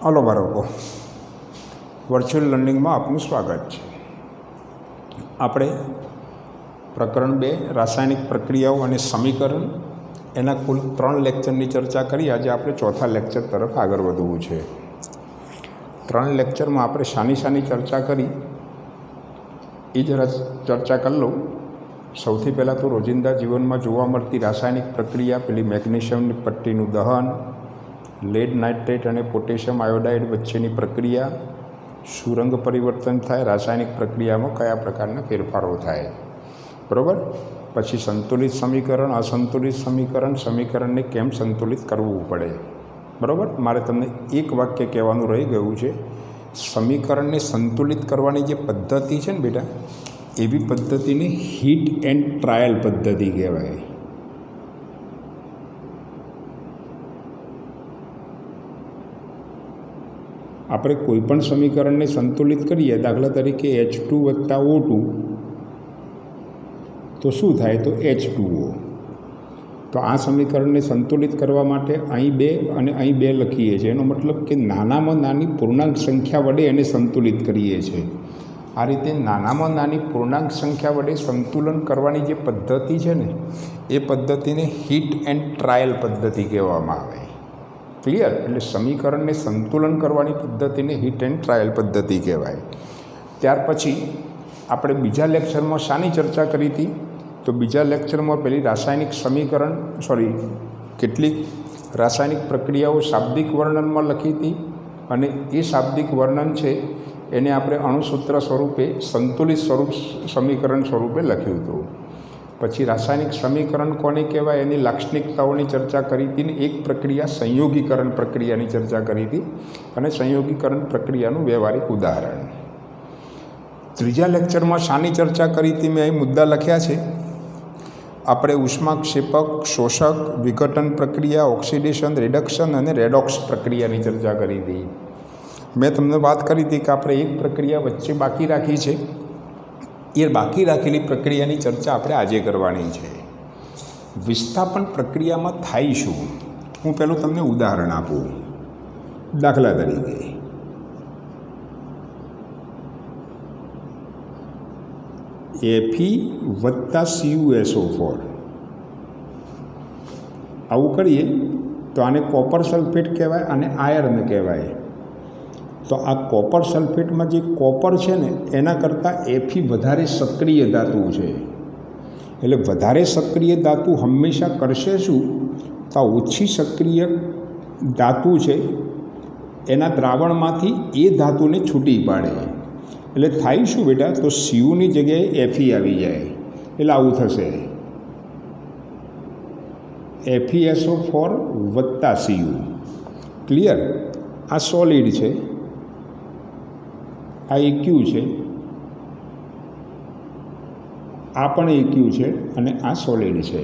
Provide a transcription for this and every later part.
Hello બાળકો, virtual લર્નિંગમાં આપનું સ્વાગત છે. આપણે પ્રકરણ 2 રાસાયણિક પ્રક્રિયાઓ અને સમીકરણ એના કુલ 3 લેક્ચરની ચર્ચા કરી. આજે આપણે ચોથા લેક્ચર તરફ આગળ વધવું છે. 3 લેક્ચરમાં આપણે શાની ચર્ચા કરી એ જરા ચર્ચા કરી લઉં. સૌથી પહેલાં તો રોજિંદા જીવનમાં જોવા મળતી રાસાયણિક પ્રક્રિયા, પેલી મેગ્નેશિયમની પટ્ટીનું દહન, લેડ નાઇટ્રેટ અને પોટેશિયમ આયોડાઇડ વચ્ચેની પ્રક્રિયા, સુરંગ પરિવર્તન થાય, રાસાયણિક પ્રક્રિયામાં કયા પ્રકારના ફેરફારો થાય, બરાબર. પછી સંતુલિત સમીકરણ, અસંતુલિત સમીકરણ, સમીકરણને કેમ સંતુલિત કરવું પડે, બરાબર. મારે તમને એક વાક્ય કહેવાનું રહી ગયું છે. સમીકરણને સંતુલિત કરવાની જે પદ્ધતિ છે ને બેટા, એવી પદ્ધતિને હીટ એન્ડ ટ્રાયલ પદ્ધતિ કહેવાય. આપણે કોઈપણ સમીકરણને સંતુલિત કરીએ, દાખલા તરીકે H2 + O2, તો શું થાય? તો H2O. તો આ સમીકરણને સંતુલિત કરવા માટે અહીં 2 અને અહીં 2 લખીએ છીએ. એનો મતલબ કે નાનામાં નાની પૂર્ણાંક સંખ્યા વડે એને સંતુલિત કરીએ છીએ. આ રીતે નાનામાં નાની પૂર્ણાંક સંખ્યા વડે સંતુલન કરવાની જે પદ્ધતિ છે ને, એ પદ્ધતિને હીટ એન્ડ ટ્રાયલ પદ્ધતિ કહેવામાં આવે. ક્લિયર? એટલે સમીકરણને સંતુલન કરવાની પદ્ધતિને હીટ એન્ડ ટ્રાયલ પદ્ધતિ કહેવાય. ત્યાર પછી આપણે બીજા લેક્ચરમાં શાની ચર્ચા કરી હતી? તો બીજા લેક્ચરમાં પેલી રાસાયણિક સમીકરણ કેટલીક રાસાયણિક પ્રક્રિયાઓ શાબ્દિક વર્ણનમાં લખી હતી, અને એ શાબ્દિક વર્ણન છે એને આપણે અણુસૂત્ર સ્વરૂપે સંતુલિત સમીકરણ સ્વરૂપે લખ્યું હતું. પછી રાસાયણિક સમીકરણ કોને કહેવાય એની લાક્ષણિકતાઓની ચર્ચા કરી હતી, ને એક પ્રક્રિયા સંયોગીકરણ પ્રક્રિયાની ચર્ચા કરી હતી, અને સંયોગીકરણ પ્રક્રિયાનું વ્યવહારિક ઉદાહરણ. ત્રીજા લેક્ચરમાં શાની ચર્ચા કરી હતી? મેં અહીં મુદ્દા લખ્યા છે. આપણે ઉષ્માક્ષેપક, શોષક, વિઘટન પ્રક્રિયા, ઓક્સિડેશન, રિડક્શન અને રેડોક્સ પ્રક્રિયાની ચર્ચા કરી હતી. મેં તમને વાત કરી હતી કે આપણે એક પ્રક્રિયા વચ્ચે બાકી રાખી છે. એ બાકી રાખેલી પ્રક્રિયાની ચર્ચા આપણે આજે કરવાની છે. વિસ્થાપન પ્રક્રિયામાં થાય શું? હું પહેલું તમને ઉદાહરણ આપું. દાખલા તરીકે Fe + CuSO4 આવું કરીએ તો આને કોપર સલ્ફેટ કહેવાય, અને આયર્ન કહેવાય. તો આ કોપર સલ્ફેટમાં જે કોપર છે ને, એના કરતાં Fe વધારે સક્રિય ધાતુ છે. એટલે વધારે સક્રિય ધાતુ હંમેશા કરશે શું? તો ઓછી સક્રિય ધાતુ છે એના દ્રાવણમાંથી એ ધાતુને છૂટી પાડે. એટલે થાય શું બેટા? તો Cuની જગ્યાએ Fe આવી જાય. એટલે આવું થશે, FeSO4 + Cu. ક્લિયર? આ સોલિડ છે, આ Aq છે, આ પણ Aq છે, અને આ સોલિડ છે.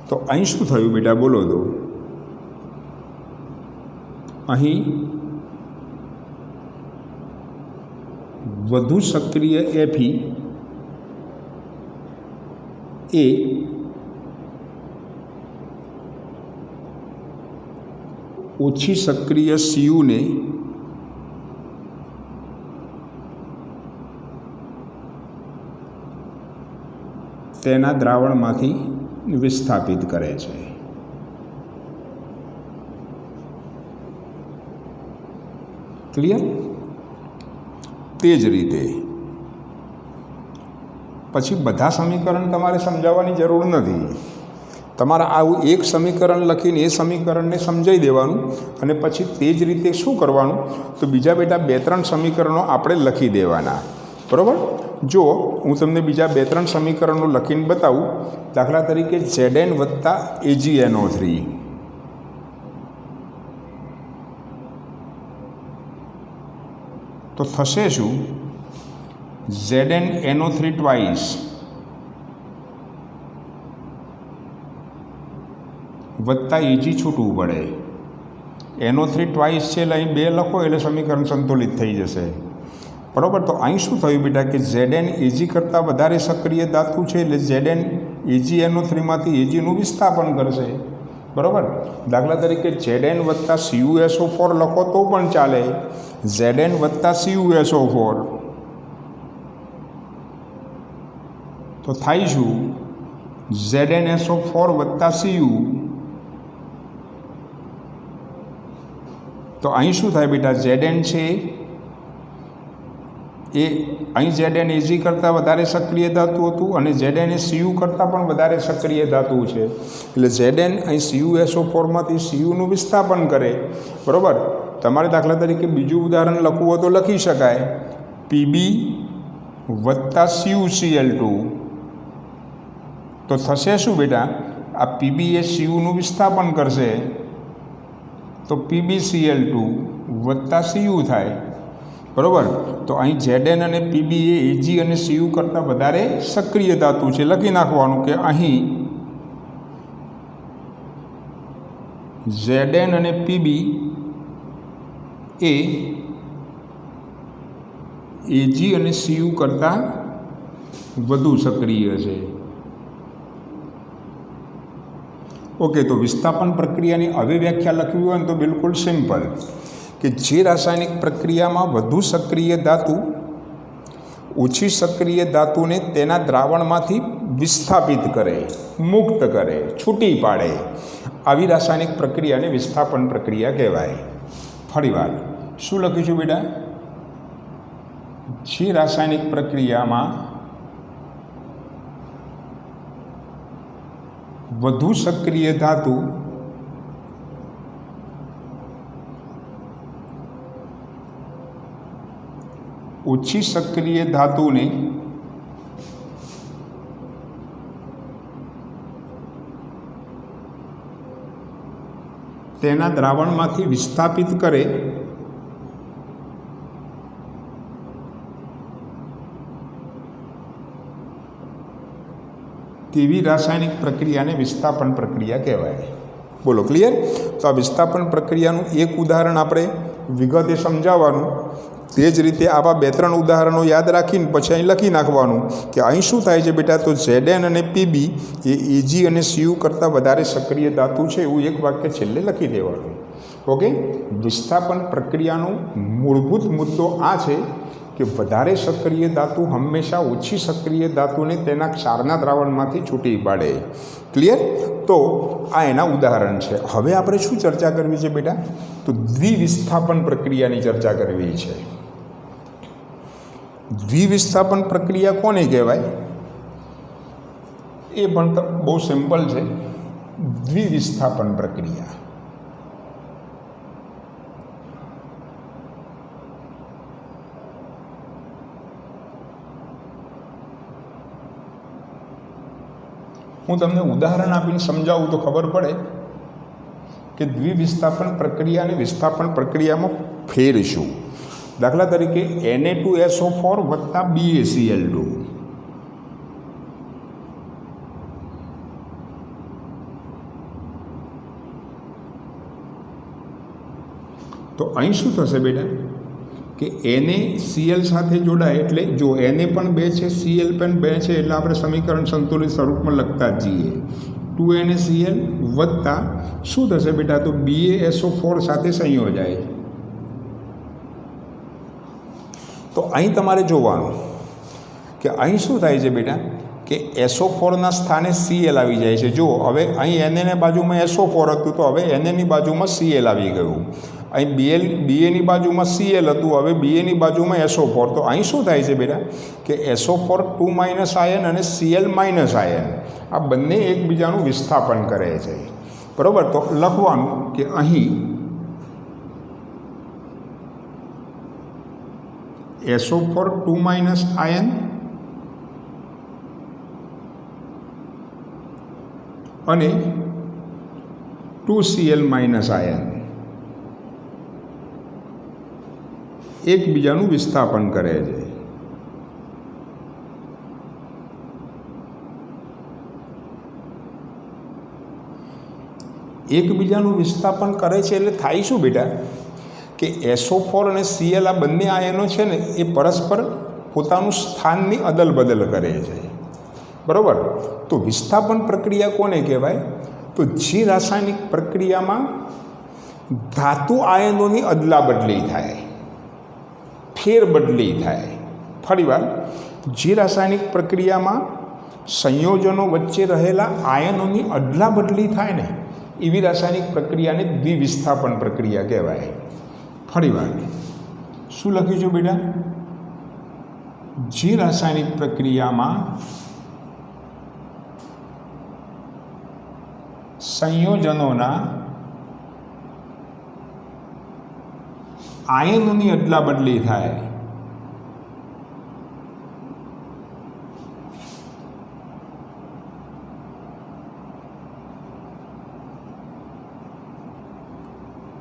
તો અહીં શું થયું બેટા? બોલો તો. અહીં વધુ સક્રિય Fe એ ઓછી સક્રિય Cuને તેના દ્રાવણમાંથી વિસ્થાપિત કરે છે. ક્લિયર? તે જ રીતે પછી બધા સમીકરણ તમારે સમજાવવાની જરૂર નથી. તમારે આવું એક સમીકરણ લખીને એ સમીકરણને સમજાવી દેવાનું, અને પછી તે જ રીતે શું કરવાનું? તો બીજા બેટા 2-3 સમીકરણો આપણે લખી દેવાના, બરાબર. જો હું તમને બીજા 2-3 સમીકરણો લખીને બતાવું. દાખલા તરીકે Zn + AgNO3. તો થશે શું? ZnNO3 twice વત્તા Ag છૂટવું પડે. NO3 twice છે એટલે અહીં 2 લખો એટલે સમીકરણ સંતુલિત થઈ જશે, બરાબર. તો અહીં શું થયું બેટા કે Zn Ag કરતાં વધારે સક્રિય ધાતુ છે, એટલે Zn AgNO3માંથી Agનું વિસ્થાપન કરશે. બરાબર. દાખલા તરીકે Zn વત્તા CuSO4 લખો તો પણ ચાલે. Zn વત્તા CuSO4 તો થાય શું? ZnSO4 વત્તા Cu. તો અહીં શું થાય બેટા? Zn છે એ અહીં Zn Ag કરતાં વધારે સક્રિય ધાતુ હતું અને Zn એ Cu કરતાં પણ વધારે સક્રિય ધાતુ છે. એટલે Zn અહીં CuSO4માંથી Cuનું વિસ્થાપન કરે. બરાબર. તમારે દાખલા તરીકે બીજું ઉદાહરણ લખવું હોય તો લખી શકાય Pb વત્તા CuCl2. તો થશે શું બેટા? આ Pb એ Cuનું વિસ્થાપન કરશે તો PbCl2 વત્તા Cu થાય. બરાબર. તો અહીં Zn અને Pb એ Ag અને Cu કરતાં વધારે સક્રિય ધાતુ છે. લખી નાખવાનું કે અહીં Zn અને Pb એ Ag અને Cu કરતાં વધુ સક્રિય છે. ઓકે. તો વિસ્થાપન પ્રક્રિયાની હવે વ્યાખ્યા લખવી હોય ને તો બિલકુલ સિમ્પલ કે જે રાસાયણિક પ્રક્રિયામાં વધુ સક્રિય ધાતુ ઓછી સક્રિય ધાતુને તેના દ્રાવણમાંથી વિસ્થાપિત કરે, મુક્ત કરે, છૂટી પાડે, આવી રાસાયણિક પ્રક્રિયાને વિસ્થાપન પ્રક્રિયા કહેવાય. ફરીવાર શું લખીશું બેટા? જે રાસાયણિક પ્રક્રિયામાં વધુ સક્રિય ધાતુ ઓછી સક્રિય ધાતુને તેના દ્રાવણમાંથી વિસ્થાપિત કરે તેવી રાસાયણિક પ્રક્રિયાને વિસ્થાપન પ્રક્રિયા કહેવાય. બોલો, ક્લિયર? તો આ વિસ્થાપન પ્રક્રિયાનું એક ઉદાહરણ આપણે વિગતે સમજાવવાનું. તે જ રીતે આવા 2-3 ઉદાહરણો યાદ રાખીને પછી અહીં લખી નાખવાનું કે અહીં શું થાય છે બેટા? તો Zn અને Pb એ Ag અને Cu કરતાં વધારે સક્રિય ધાતુ છે એવું એક વાક્ય છેલ્લે લખી દેવાનું. ઓકે. વિસ્થાપન પ્રક્રિયાનો મૂળભૂત મુદ્દો આ છે કે વધારે સક્રિય ધાતુ હંમેશા ઓછી સક્રિય ધાતુને તેના ક્ષારના દ્રાવણમાંથી છૂટી પાડે. ક્લિયર? તો આ એના ઉદાહરણ છે. હવે આપણે શું ચર્ચા કરવી છે બેટા? તો દ્વિવિસ્થાપન પ્રક્રિયાની ચર્ચા કરવી છે. દ્વિવિસ્થાપન પ્રક્રિયા કોને કહેવાય? એ પણ બહુ સિમ્પલ છે. દ્વિવિસ્થાપન પ્રક્રિયા હું તમને ઉદાહરણ આપીને સમજાવું તો ખબર પડે કે દ્વિવિસ્થાપન પ્રક્રિયા અને વિસ્થાપન પ્રક્રિયામાં ફેર શું. દાખલા તરીકે Na2SO4 વત્તા BaCl2. તો અહીં શું થશે બેટા કે NaCl સાથે જોડાય એટલે જો Na પણ 2 છે, Cl પણ 2 છે એટલે આપણે સમીકરણ સંતુલિત સ્વરૂપમાં લખતા જ જઈએ. 2NaCl વત્તા શું થશે બેટા? તો BaSO4 સાથે સંયોજાય. તો અહીં તમારે જોવાનું કે અહીં શું થાય છે બેટા કે SO4ના સ્થાને Cl આવી જાય છે. જો હવે અહીં Na બાજુમાં SO4 હતું તો હવે Na બાજુમાં Cl આવી ગયું. અહીં Ba બાજુમાં Cl હતું, હવે Ba બાજુમાં SO4. તો અહીં શું થાય છે બેટા કે SO4 2- આયન અને Cl- આયન આ બંને એકબીજાનું વિસ્થાપન કરે છે. બરાબર. તો લખવાનું કે અહીં SO4 2- આયન અને 2Cl- આયન એકબીજાનું વિસ્થાપન કરે છે. એકબીજાનું વિસ્થાપન કરે છે એટલે થાય શું બેટા કે SO4 અને Cl આ બંને આયનો છે ને એ પરસ્પર પોતાનું સ્થાનની અદલ બદલ કરે છે. બરાબર. તો વિસ્થાપન પ્રક્રિયા કોને કહેવાય? તો જે રાસાયણિક પ્રક્રિયામાં ધાતુ આયનોની અદલા બદલી થાય, ફેરબદલી થાય. ફરીવાર, જે રાસાયણિક પ્રક્રિયામાં સંયોજનો વચ્ચે રહેલા આયનોની અદલા બદલી થાય ને એવી રાસાયણિક પ્રક્રિયાને દ્વિવિસ્થાપન પ્રક્રિયા કહેવાય. ફરીવાર શું લખ્યું છે બેટા? જે રાસાયણિક પ્રક્રિયામાં સંયોજનોના આયનોની અદલા બદલી થાય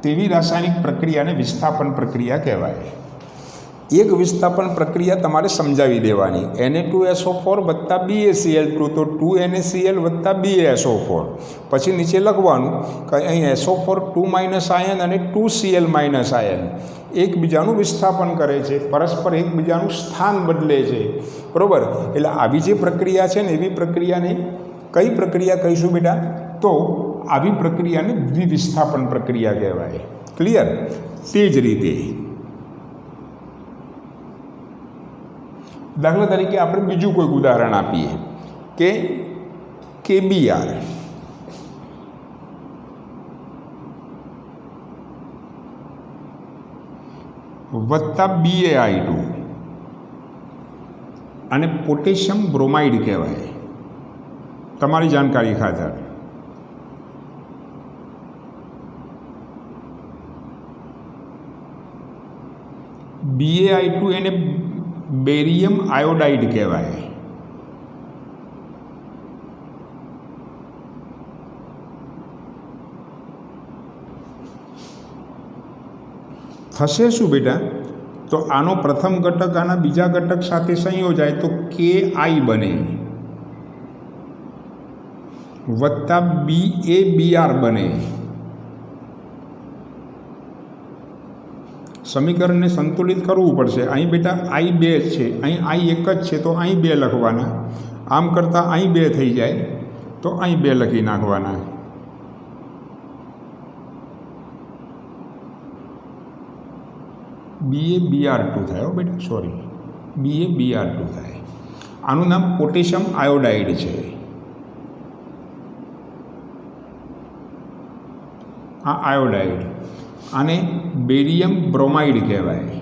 તેવી રાસાયણિક પ્રક્રિયાને વિસ્થાપન પ્રક્રિયા કહેવાય. એક વિસ્થાપન પ્રક્રિયા તમારે સમજાવી દેવાની. Na2SO4 વત્તા BaCl2 તો 2NaCl વત્તા BaSO4. પછી નીચે લખવાનું કે અહીં SO4 2- આયન અને 2Cl- આયન એકબીજાનું વિસ્થાપન કરે છે, પરસ્પર એકબીજાનું સ્થાન બદલે છે. બરાબર? એટલે આવી જે પ્રક્રિયા છે ને એવી પ્રક્રિયાને કઈ પ્રક્રિયા કહીશું બેટા? તો આવી પ્રક્રિયાને દ્વિવિસ્થાપન પ્રક્રિયા કહેવાય. ક્લિયર? તે જ રીતે દાખલા તરીકે આપણે બીજું કોઈક ઉદાહરણ આપીએ કે KBr વત્તા BaI2 અને પોટેશિયમ બ્રોમાઇડ કહેવાય. તમારી જાણકારી ખાતર BaI2 એને બેરિયમ આયોડાઇડ કહેવાય. થશે શું બેટા? તો આનો પ્રથમ ઘટક આના બીજા ઘટક સાથે સંયોજાય તો Ki બને વત્તા BaBr બને. સમીકરણને સંતુલિત કરવું પડશે. અહીં બેટા I 2 છે, અહીં I 1 જ છે તો અહીં 2 લખવાના. આમ કરતાં અહીં 2 થઈ જાય તો અહીં 2 લખી નાખવાના. BaBr2 થાય. બેટા સોરી, BaBr2 થાય. આનું નામ પોટેશિયમ આયોડાઇડ છે. આ આયોડાઇડ આને બેરિયમ બ્રોમાઇડ કહેવાય.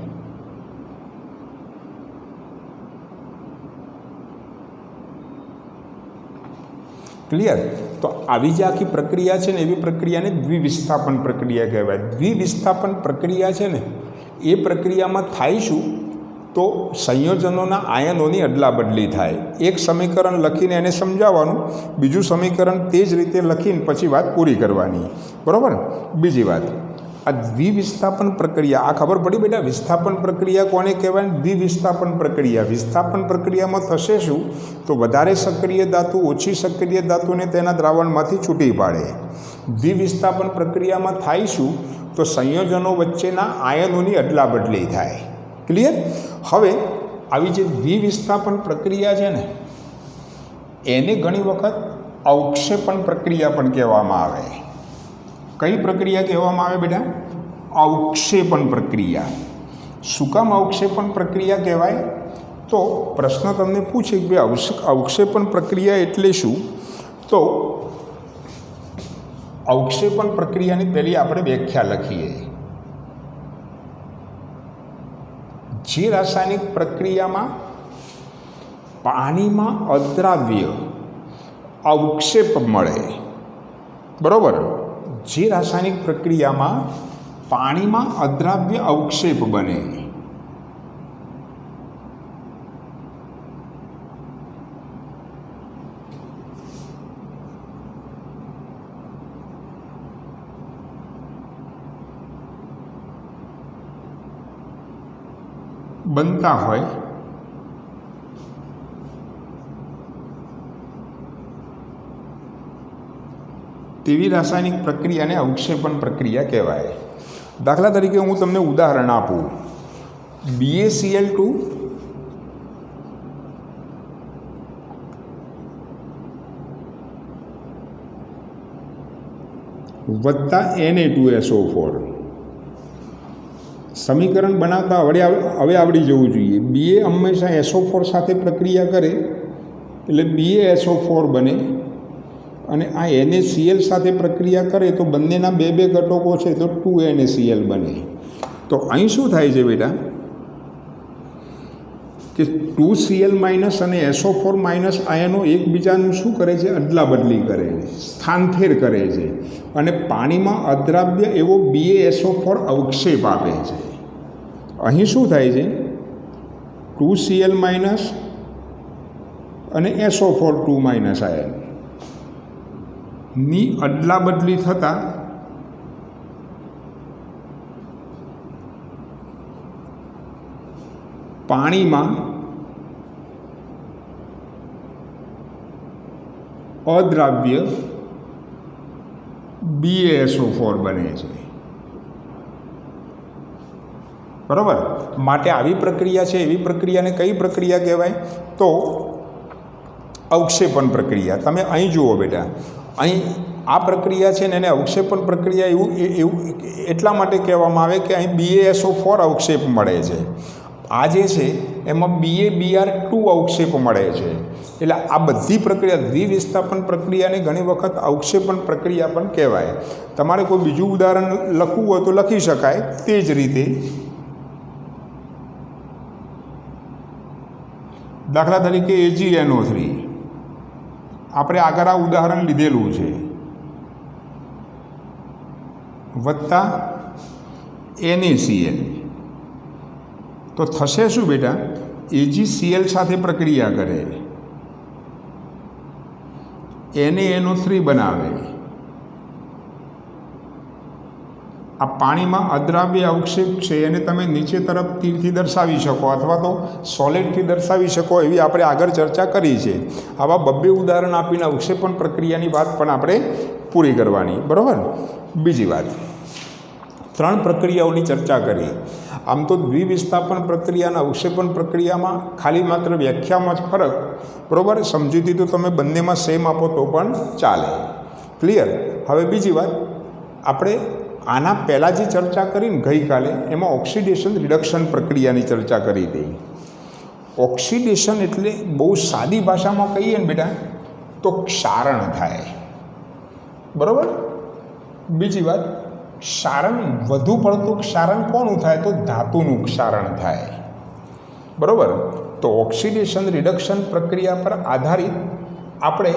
ક્લિયર? તો આવી જે આખી પ્રક્રિયા છે ને એવી પ્રક્રિયાને દ્વિવિસ્થાપન પ્રક્રિયા કહેવાય. દ્વિવિસ્થાપન પ્રક્રિયા છે ને એ પ્રક્રિયામાં થાય શું? તો સંયોજનોના આયનોની અદલા બદલી થાય. એક સમીકરણ લખીને એને સમજાવવાનું, બીજું સમીકરણ તે જ રીતે લખીને પછી વાત પૂરી કરવાની. બરાબર? બીજી વાત, આ દ્વિવિસ્થાપન પ્રક્રિયા, આ ખબર પડી બેટા? વિસ્થાપન પ્રક્રિયા કોને કહેવાય? દ્વિવિસ્થાપન પ્રક્રિયા. વિસ્થાપન પ્રક્રિયામાં થશે શું? તો વધારે સક્રિય ધાતુ ઓછી સક્રિય ધાતુને તેના દ્રાવણમાંથી છૂટી પાડે. દ્વિવિસ્થાપન પ્રક્રિયામાં થાય શું? તો સંયોજનો વચ્ચેના આયનોની અદલા બદલી થાય. ક્લિયર? હવે આવી જે દ્વિવિસ્થાપન પ્રક્રિયા છે ને એને ઘણી વખત અવક્ષેપણ પ્રક્રિયા પણ કહેવામાં આવે. કઈ પ્રક્રિયા કહેવામાં આવે બેટા? અવક્ષેપણ પ્રક્રિયા. શું કામ અવક્ષેપણ પ્રક્રિયા કહેવાય? તો પ્રશ્ન તમને પૂછે કે ભાઈ અવક્ષેપણ પ્રક્રિયા એટલે શું? તો અવક્ષેપણ પ્રક્રિયાની પહેલી આપણે વ્યાખ્યા લખીએ. જે રાસાયણિક પ્રક્રિયામાં પાણીમાં અદ્રાવ્ય અવક્ષેપ મળે, બરાબર? જે રાસાયણિક પ્રક્રિયામાં પાણીમાં અદ્રાવ્ય અવક્ષેપ બને બનતા હોય તેવી રાસાયણિક પ્રક્રિયાને અવક્ષેપણ પ્રક્રિયા કહેવાય. દાખલા તરીકે હું તમને ઉદાહરણ આપું. BaCl2 + વત્તા Na2SO4. સમીકરણ બનાવતા હવે આવડી જવું જોઈએ. Ba હંમેશા SO4 સાથે પ્રક્રિયા કરે એટલે BaSO4 બને, અને આ NaCl સાથે પ્રક્રિયા કરે તો બંનેના બે ઘટકો છે તો 2NaCl બને. તો અહીં શું થાય છે બેટા કે 2Cl માઇનસ અને SO4 માઇનસ આયનો એકબીજાનું શું કરે છે? અદલા બદલી કરે છે, સ્થાનફેર કરે છે, અને પાણીમાં અદ્રાવ્ય એવો BaSO4 અવક્ષેપ આપે છે. અહીં શું થાય છે? 2Cl માઇનસ અને SO4 2 માઇનસ આયન ની અદલા બદલી થતાં પાણીમાં અદ્રાવ્ય BaSO4 બને છે. બરાબર? માટે આવી પ્રક્રિયા છે, એવી પ્રક્રિયાને કઈ પ્રક્રિયા કહેવાય? તો અવક્ષેપણ પ્રક્રિયા. તમે અહીં જુઓ બેટા, અહીં આ પ્રક્રિયા છે ને એને અવક્ષેપણ પ્રક્રિયા એવું એટલા માટે કહેવામાં આવે કે અહીં BaSO4 અવક્ષેપ મળે છે. આ જે છે એમાં BaBr2 અવક્ષેપ મળે છે. એટલે આ બધી પ્રક્રિયા દ્વિવિસ્થાપન પ્રક્રિયાને ઘણી વખત અવક્ષેપણ પ્રક્રિયા પણ કહેવાય. તમારે કોઈ બીજું ઉદાહરણ લખવું હોય તો લખી શકાય. તે જ રીતે દાખલા તરીકે AgNO3 આપણે આગળ આ ઉદાહરણ લીધેલું છે, વત્તા NaCl. તો થશે શું બેટા? AgCl સાથે પ્રક્રિયા કરે, NaNO3 બનાવે. આ પાણીમાં અદ્રાવ્ય અવક્ષેપ છે એને તમે નીચે તરફ તીરથી દર્શાવી શકો અથવા તો સોલિડથી દર્શાવી શકો, એવી આપણે આગળ ચર્ચા કરી છે. આવા બબ્બે ઉદાહરણ આપીને અવક્ષેપણ પ્રક્રિયાની વાત પણ આપણે પૂરી કરવાની. બરાબર? બીજી વાત, 3 પ્રક્રિયાઓની ચર્ચા કરી. આમ તો દ્વિવિસ્થાપન પ્રક્રિયા અને અવક્ષેપણ પ્રક્રિયામાં ખાલી માત્ર વ્યાખ્યામાં જ ફરક. બરાબર? સમજૂતી તો તમે બંનેમાં સેમ આપો તો પણ ચાલે. ક્લિયર? હવે બીજી વાત, આપણે આના પહેલાં જે ચર્ચા કરીને ગઈકાલે એમાં ઓક્સિડેશન રિડક્શન પ્રક્રિયાની ચર્ચા કરી હતી. ઓક્સિડેશન એટલે બહુ સાદી ભાષામાં કહીએ ને બેટા તો ક્ષારણ થાય. બરાબર? બીજી વાત, ક્ષારણ વધુ પડતું ક્ષારણ કોનું થાય? તો ધાતુનું ક્ષારણ થાય. બરાબર? તો ઓક્સિડેશન રિડક્શન પ્રક્રિયા પર આધારિત આપણે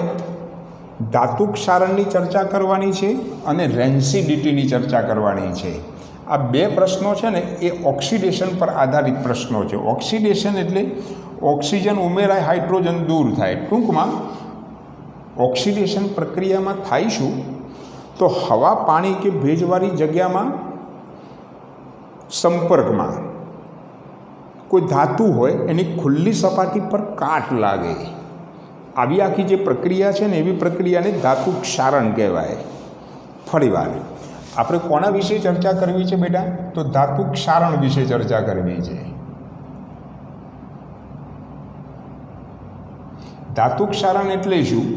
ધાતુ ક્ષારણની ચર્ચા કરવાની છે અને રેન્સિડિટીની ચર્ચા કરવાની છે. આ 2 પ્રશ્નો છે ને એ ઓક્સિડેશન પર આધારિત પ્રશ્નો છે. ઓક્સિડેશન એટલે ઓક્સિજન ઉમેરાય, હાઇડ્રોજન દૂર થાય. ટૂંકમાં ઓક્સિડેશન પ્રક્રિયામાં થાય શું? તો હવા, પાણી કે ભેજવાળી જગ્યામાં સંપર્કમાં કોઈ ધાતુ હોય એની ખુલ્લી સપાટી પર કાટ લાગે. આવી આખી જે પ્રક્રિયા છે ને એવી પ્રક્રિયાને ધાતુ ક્ષારણ કહેવાય. ફરીવાર આપણે કોના વિશે ચર્ચા કરવી છે બેટા? તો ધાતુ ક્ષારણ વિશે ચર્ચા કરવી છે. ધાતુ ક્ષારણ એટલે શું?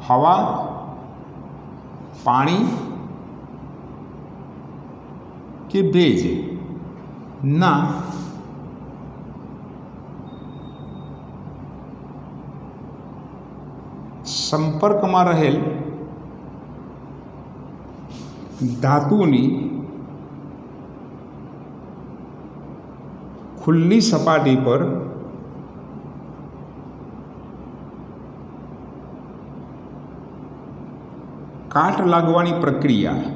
હવા, પાણી કે ભેજ ના સંપર્કમાં રહેલ ધાતુની ખુલ્લી સપાટી પર કાટ લાગવાની પ્રક્રિયા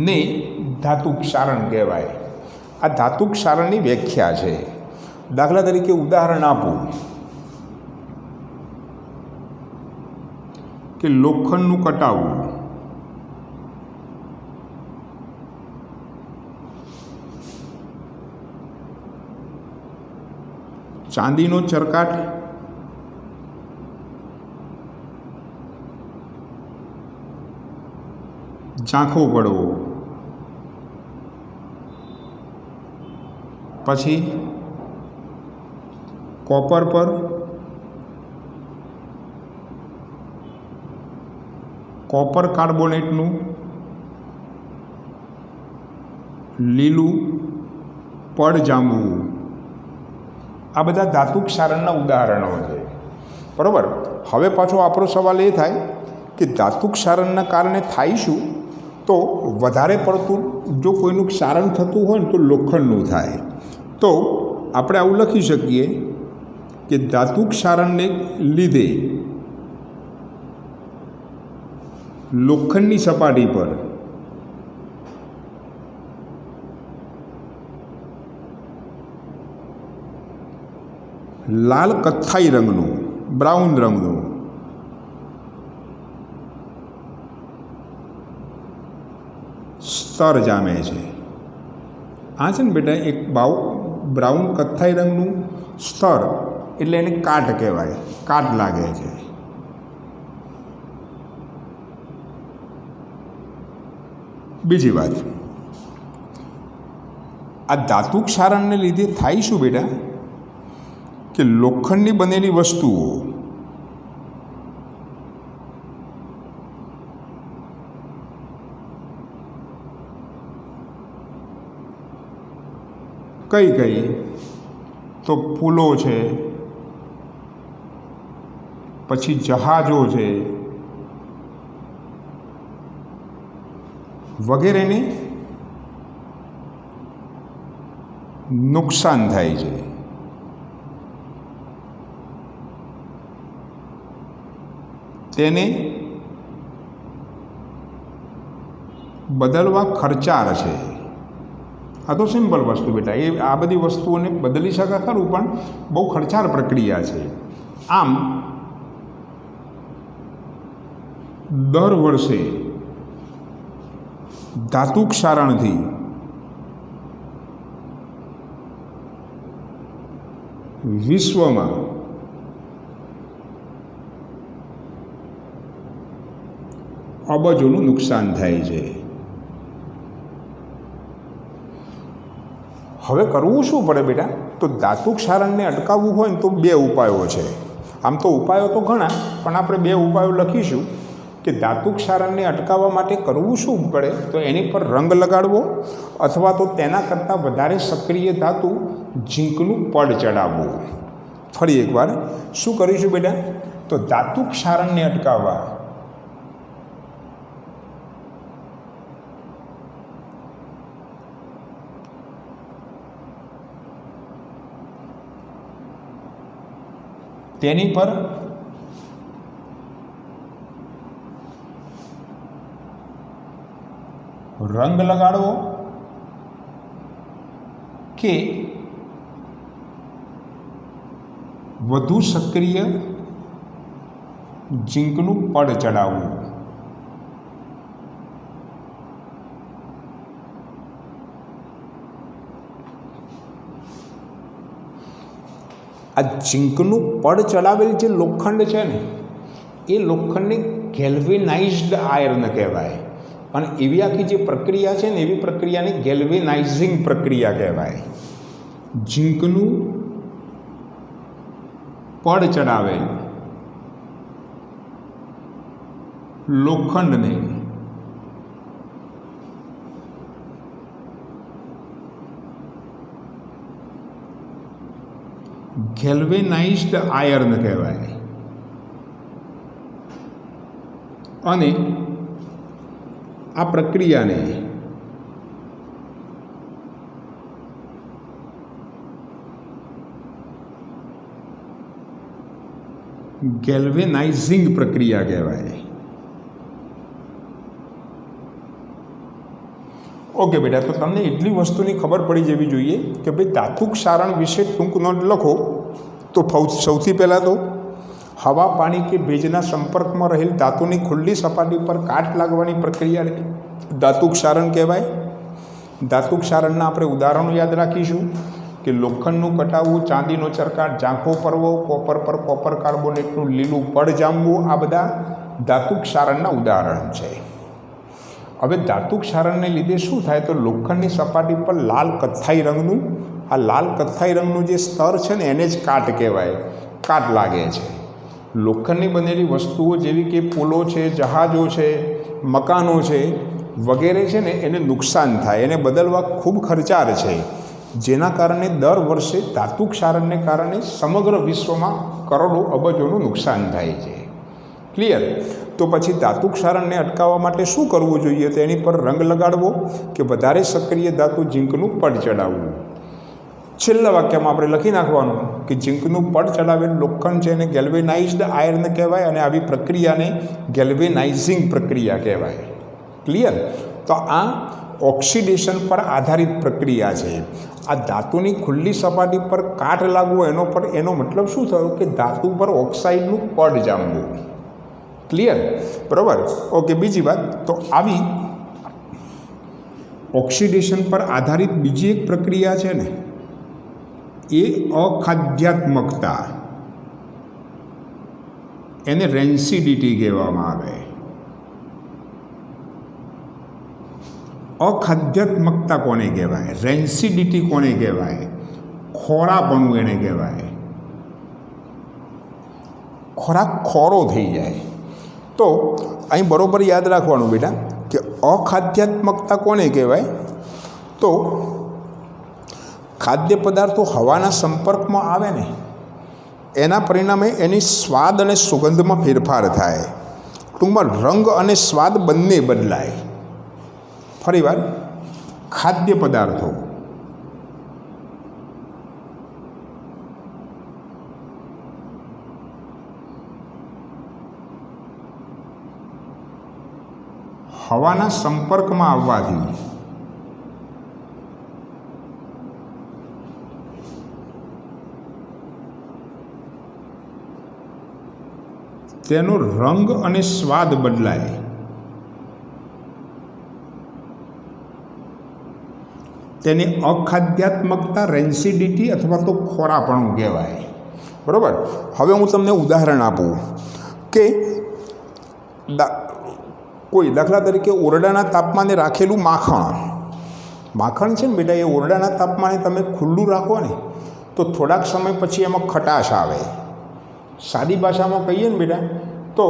ને ધાતુ ક્ષારણ કહેવાય. આ ધાતુ ક્ષારણની વ્યાખ્યા છે. દાખલા તરીકે ઉદાહરણ આપું કે લોખંડનું કટાવું, ચાંદીનો ચરકાટ, ઝાંખો પડવો, પછી કોપર પર કોપર કાર્બોનેટનું લીલું પડ જાંબવું, આ બધા ધાતુ ક્ષારણના ઉદાહરણો છે, બરાબર. હવે પાછો આપણો સવાલ એ થાય કે ધાતુ ક્ષારણના કારણે થાય શું? તો વધારે પડતું જો કોઈનું ક્ષારણ થતું હોય ને તો લોખંડનું થાય. તો આપણે આવું લખી શકીએ કે ધાતુ ક્ષારણને લીધે લોખંડની સપાટી પર લાલ કથ્થાઈ રંગનું, બ્રાઉન રંગનું સ્તર જામે છે. આ છે ને બેટા એક બ્રાઉન કથ્થાઈ રંગનું સ્તર, એટલે એને કાટ કહેવાય, કાટ લાગે છે. બીજી વાત, આ ધાતુ ક્ષારણને લીધે થાય શું બેટા કે લોખંડની બનેલી વસ્તુઓ કઈ કઈ? તો પુલો છે, પછી જહાજો છે વગેરેને નુકસાન થાય છે. તેને બદલવા ખર્ચાળ છે. આ તો સિમ્પલ વસ્તુ બેટા, એ આ બધી વસ્તુઓને બદલી શકે ખરું, પણ બહુ ખર્ચાળ પ્રક્રિયા છે. આમ દર વર્ષે ધાતુ ક્ષારણથી વિશ્વમાં અબજોનું નુકસાન થાય છે. હવે કરવું શું પડે બેટા? તો ધાતુ ક્ષારણને અટકાવવું હોય ને તો બે ઉપાયો છે. આમ તો ઉપાયો તો ઘણા, પણ આપણે બે ઉપાયો લખીશું કે ધાતુ ક્ષારણને અટકાવવા માટે કરવું શું પડે. તો એની પર રંગ લગાડવો, અથવા તો તેના કરતાં વધારે સક્રિય ધાતુ ઝીંકનું પડ ચડાવવું. ફરી એકવાર શું કરીશું બેટા? તો ધાતુ ક્ષારણને અટકાવવા તેની પર રંગ લગાડવો કે વધુ સક્રિય ઝીંકનું પડ ચડાવવું. આ ઝીંકનું પડ ચડાવેલ જે લોખંડ છે ને, એ લોખંડને ગેલ્વેનાઇઝ્ડ આયર્ન કહેવાય. અને એવી આખી જે પ્રક્રિયા છે ને, એવી પ્રક્રિયાને ગેલ્વેનાઇઝિંગ પ્રક્રિયા કહેવાય. ઝીંકનું પડ ચડાવેલ લોખંડને ગેલ્વેનાઇઝ્ડ આયર્ન કહેવાય. અને આ પ્રક્રિયાને ગેલ્વેનાઇઝિંગ પ્રક્રિયા કહેવાય. ઓકે બેટા, તો તમને એટલી વસ્તુની ખબર પડી જવી જોઈએ કે ભાઈ ધાતુ ક્ષારણ વિશે ટૂંક નોંધ લખો. તો સૌથી પહેલાં તો હવા, પાણી કે ભેજના સંપર્કમાં રહેલ ધાતુની ખુલ્લી સપાટી પર કાટ લાગવાની પ્રક્રિયાને ધાતુ ક્ષારણ કહેવાય. ધાતુ ક્ષારણના આપણે ઉદાહરણો યાદ રાખીશું કે લોખંડનું કટાવવું, ચાંદીનો ચરકાટ, ઝાંખો પડવો, કોપર પર કોપર કાર્બોનેટનું લીલું પડ જામવું, આ બધા ધાતુ ક્ષારણના ઉદાહરણ છે. હવે ધાતુ ક્ષારણને લીધે શું થાય? તો લોખંડની સપાટી પર લાલ કથ્થાઈ રંગનું, આ લાલ કથ્થાઈ રંગનું જે સ્તર છે ને, એને જ કાટ કહેવાય, કાટ લાગે છે. લોખંડની બનેલી વસ્તુઓ જેવી કે પુલો છે, જહાજો છે, મકાનો છે વગેરે છે ને એને નુકસાન થાય, એને બદલવા ખૂબ ખર્ચાળ છે, જેના કારણે દર વર્ષે ધાતુ ક્ષારણને કારણે સમગ્ર વિશ્વમાં કરોડો અબજોનું નુકસાન થાય છે. ક્લિયર? તો પછી ધાતુ ક્ષારણને અટકાવવા માટે શું કરવું જોઈએ? તો એની પર રંગ લગાડવો કે વધારે સક્રિય ધાતુ ઝીંકનું પડ ચડાવવું. છેલ્લા વાક્યમાં આપણે લખી નાખવાનું કે ઝીંકનું પડ ચડાવેલ લોખંડ છે એને ગેલ્વેનાઇઝ્ડ આયર્ન કહેવાય અને આવી પ્રક્રિયાને ગેલ્વેનાઇઝિંગ પ્રક્રિયા કહેવાય. ક્લિયર? તો આ ઓક્સિડેશન પર આધારિત પ્રક્રિયા છે. આ ધાતુની ખુલ્લી સપાટી પર કાટ લાગવો એનો મતલબ શું થયો કે ધાતુ પર ઓક્સાઇડનું પડ જામવું. ક્લિયર? બરાબર? ઓકે. બીજી વાત, તો આવી ઓક્સિડેશન પર આધારિત બીજી એક પ્રક્રિયા છે ને એ અખાદ્યાત્મકતા, એને રેન્સિડિટી કહેવામાં આવે. અખાદ્યાત્મકતા કોને કહેવાય? રેન્સિડિટી કોને કહેવાય? ખોરાપણું એને કહેવાય. ખોરાક ખોરો થઈ જાય. તો અહીં બરાબર યાદ રાખવાનું બેટા કે અખાદ્યાત્મકતા કોને કહેવાય? તો ખાદ્ય પદાર્થો હવાના સંપર્કમાં આવે ને એના પરિણામે એની સ્વાદ અને સુગંધમાં ફેરફાર થાય. ટૂંકમાં રંગ અને સ્વાદ બંને બદલાય. ફરીવાર, ખાદ્ય પદાર્થો હવાના સંપર્કમાં આવવાથી તેનો રંગ અને સ્વાદ બદલાય. તેને અખાદ્યાત્મકતા, રેન્સિડિટી અથવા તો ખોરાપણું કહેવાય. બરાબર? હવે હું તમને ઉદાહરણ આપું કે કોઈ દાખલા તરીકે ઓરડાના તાપમાને રાખેલું માખણ છે ને બેટા, એ ઓરડાના તાપમાને તમે ખુલ્લું રાખો ને તો થોડાક સમય પછી એમાં ખટાશ આવે. સાદી ભાષામાં કહીએ ને બેટા તો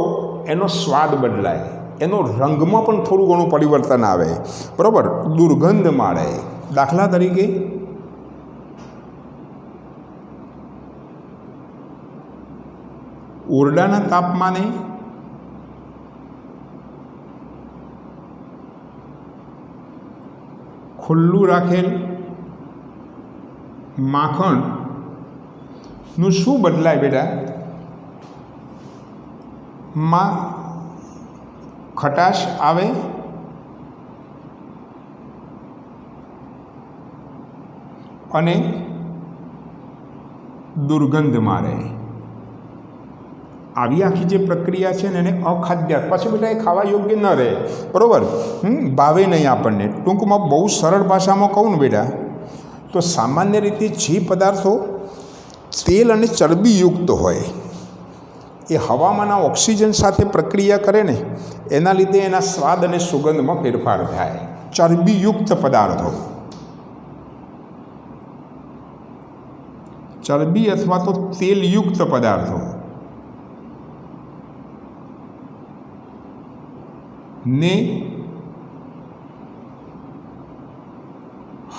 એનો સ્વાદ બદલાય, એનો રંગમાં પણ થોડું ઘણું પરિવર્તન આવે. બરાબર? દુર્ગંધ માળે. દાખલા તરીકે ઓરડાના તાપમાને ખુલ્લું રાખેલ માખણનું શું બદલાય બેટા? માં ખટાશ આવે અને દુર્ગંધ મારે. આવી આખી જે પ્રક્રિયા છે ને એને અખાદ્ય, પછી બેટા એ ખાવા યોગ્ય ન રહે. બરાબર? ભાવે નહીં આપણને. ટૂંકમાં બહુ સરળ ભાષામાં કહું ને બેટા તો સામાન્ય રીતે જે પદાર્થો તેલ અને ચરબીયુક્ત હોય એ હવામાંના ઓક્સિજન સાથે પ્રક્રિયા કરે ને એના લીધે એના સ્વાદ અને સુગંધમાં ફેરફાર થાય. ચરબીયુક્ત પદાર્થો, ચરબી અથવા તો તેલયુક્ત પદાર્થો ને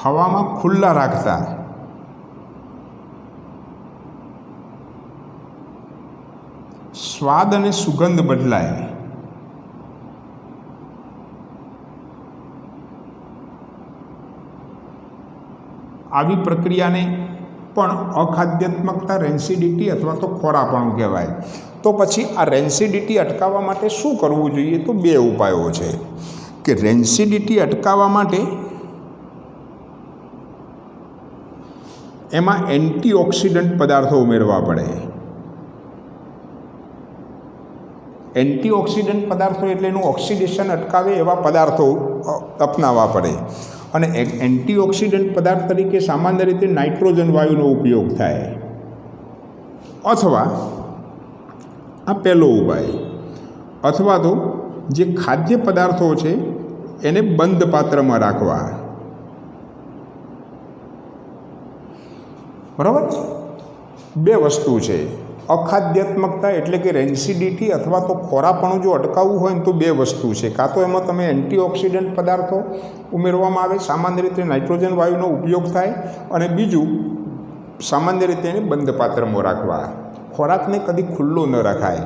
હવામાં ખુલ્લા રાખતા સ્વાદ અને સુગંધ બદલાય. આવી પ્રક્રિયાને પણ અખાદ્યાત્મકતા, રેન્સિડિટી અથવા તો ખોરાપણું કહેવાય. તો પછી આ રેન્સિડિટી અટકાવવા માટે શું કરવું જોઈએ? તો બે ઉપાયો છે કે રેન્સિડિટી અટકાવવા માટે એમાં એન્ટીઓક્સિડન્ટ પદાર્થો ઉમેરવા પડે. એન્ટીઓક્સિડન્ટ પદાર્થો એટલે એનું ઓક્સિડેશન અટકાવે એવા પદાર્થો અપનાવવા પડે. અને એન્ટીઓક્સિડન્ટ પદાર્થ તરીકે સામાન્ય રીતે નાઇટ્રોજન વાયુનો ઉપયોગ થાય. અથવા આ પહેલો ઉપાય, અથવા તો જે ખાદ્ય પદાર્થો છે એને બંધ પાત્રમાં રાખવા. બરાબર? બે વસ્તુ છે, અખાદ્યાત્મકતા એટલે કે રેન્સિડિટી અથવા તો ખોરાપણું જો અટકાવવું હોય ને તો બે વસ્તુ છે. કાં તો એમાં તમે એન્ટીઓક્સિડન્ટ પદાર્થો ઉમેરવામાં આવે, સામાન્ય રીતે નાઇટ્રોજન વાયુનો ઉપયોગ થાય, અને બીજું સામાન્ય રીતે એને બંધ પાત્રમાં રાખવા. ખોરાકને કદી ખુલ્લો ન રખાય,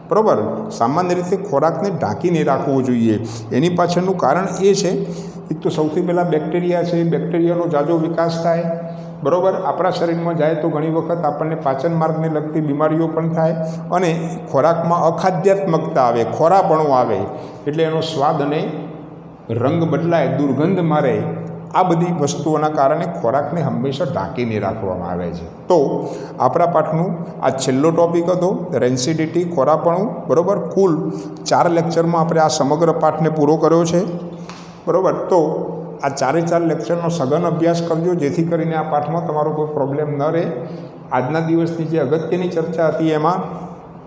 બરાબર. સામાન્ય રીતે ખોરાકને ઢાંકીને રાખવો જોઈએ. એની પાછળનું કારણ એ છે, એક તો સૌથી પહેલાં બેક્ટેરિયા છે, બેક્ટેરિયાનો ઝાઝો વિકાસ થાય, બરાબર. આપણા શરીરમાં જાય તો ઘણી વખત આપણને પાચન માર્ગને લગતી બીમારીઓ પણ થાય, અને ખોરાકમાં અખાદ્યાત્મકતા આવે, ખોરાપણું આવે, એટલે એનો સ્વાદ અને રંગ બદલાય, દુર્ગંધ મારે. આ બધી વસ્તુઓના કારણે ખોરાકને હંમેશા ઢાંકીને રાખવામાં આવે છે. તો આપણા પાઠનું આ છેલ્લો ટૉપિક હતો, રેન્સિડિટી, ખોરાપણું, બરાબર. કુલ 4 લેક્ચરમાં આપણે આ સમગ્ર પાઠને પૂરો કર્યો છે, બરાબર. તો આ 4 લેક્ચરનો સઘન અભ્યાસ કરજો, જેથી કરીને આ પાઠમાં તમારો કોઈ પ્રોબ્લેમ ન રહે. આજના દિવસની જે અગત્યની ચર્ચા હતી એમાં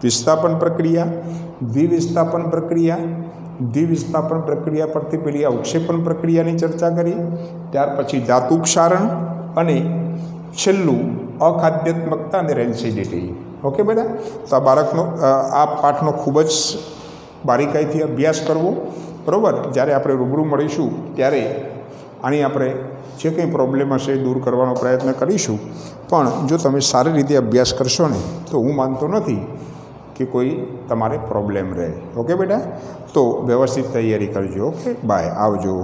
વિસ્થાપન પ્રક્રિયા, દ્વિવિસ્થાપન પ્રક્રિયા, દ્વિવિસ્થાપન પ્રક્રિયા પરથી પેલી અવક્ષેપણ પ્રક્રિયાની ચર્ચા કરી, ત્યાર પછી ધાતુ ક્ષારણ, અને છેલ્લું અખાદ્યાત્મકતા અને રેન્સિડિટી. ઓકે બેટા, તો આ બાળકનો આ પાઠનો ખૂબ જ બારીકાઈથી અભ્યાસ કરવો, બરાબર. જ્યારે આપણે રૂબરૂ મળીશું ત્યારે આની આપણે જે કંઈ પ્રોબ્લેમ હશે એ દૂર કરવાનો પ્રયત્ન કરીશું. પણ જો તમે સારી રીતે અભ્યાસ કરશો ને તો હું માનતો નથી કે કોઈ તમારે પ્રોબ્લેમ રહે. ઓકે બેટા, તો વ્યવસ્થિત તૈયારી કરજો. ઓકે, બાય, આવજો.